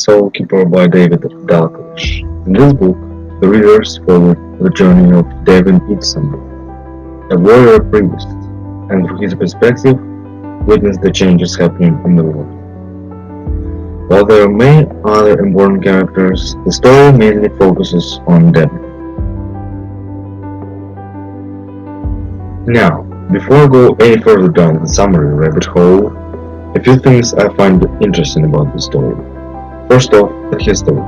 Soulkeeper by David Dalglish. In this book, the readers follow the journey of David Eaton, a warrior priest, and through his perspective, witness the changes happening in the world. While there are many other important characters, the story mainly focuses on David. Now, before I go any further down the summary rabbit hole, a few things I find interesting about the story. First off, the history.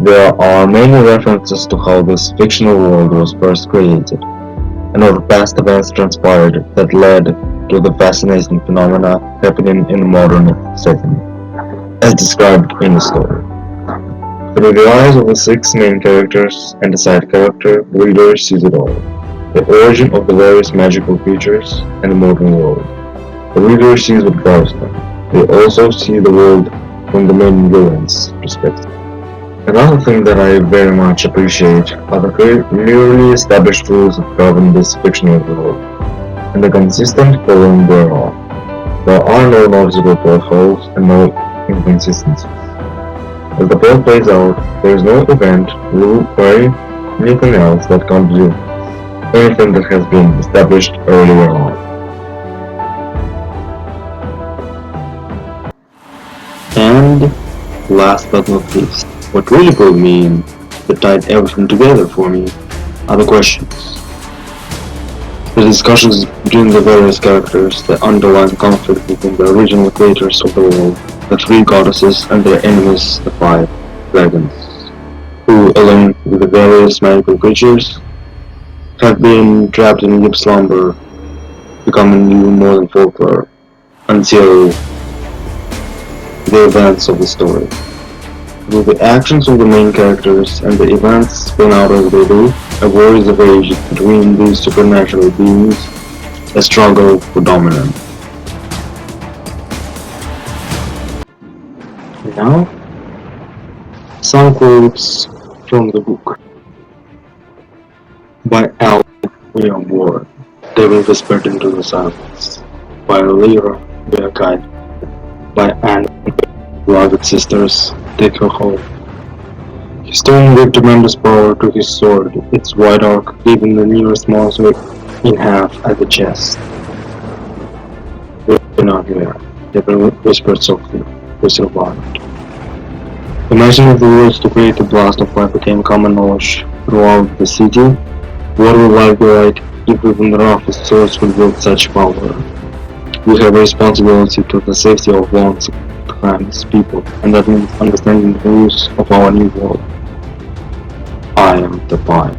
There are many references to how this fictional world was first created, and all the past events transpired that led to the fascinating phenomena happening in the modern setting, as described in the story. Through the eyes of the six main characters and a side character, the reader sees it all. The origin of the various magical creatures and the modern world. The reader sees what drives them. They also see the world from the main villain's perspective. Another thing that I very much appreciate are the clearly established rules that govern this fictional world, and the consistent following thereof. There are no noticeable plot holes and no inconsistencies. As the plot plays out, there is no event, rule, or anything else that contradicts anything that has been established earlier on. And last but not least, what really pulled me in, that tied everything together for me, are the questions. The discussions between the various characters, the underlying conflict between the original creators of the world, the three goddesses and their enemies, the five dragons, who, along with the various magical creatures, have been trapped in deep slumber, becoming new more than folklore, until the events of the story. Through the actions of the main characters and the events spun out as they do, a war is waged between these supernatural beings, a struggle for dominance. Now, some quotes from the book. By Al William Ward, Devil Whispered into the Silence. By Lyra Bearkite. By Anne Beloved Sisters, Take Her Home. His stone gave tremendous power to his sword, its wide arc leaving the nearest monster in half at the chest. We're not here, Devil whispered softly, we survived. The mention of the words to create a blast of life became common knowledge throughout the city. What would life be like if even the roughest swords could wield such power? We have a responsibility to the safety of one's crimes, people, and that means understanding the rules of our new world. I am the Pine.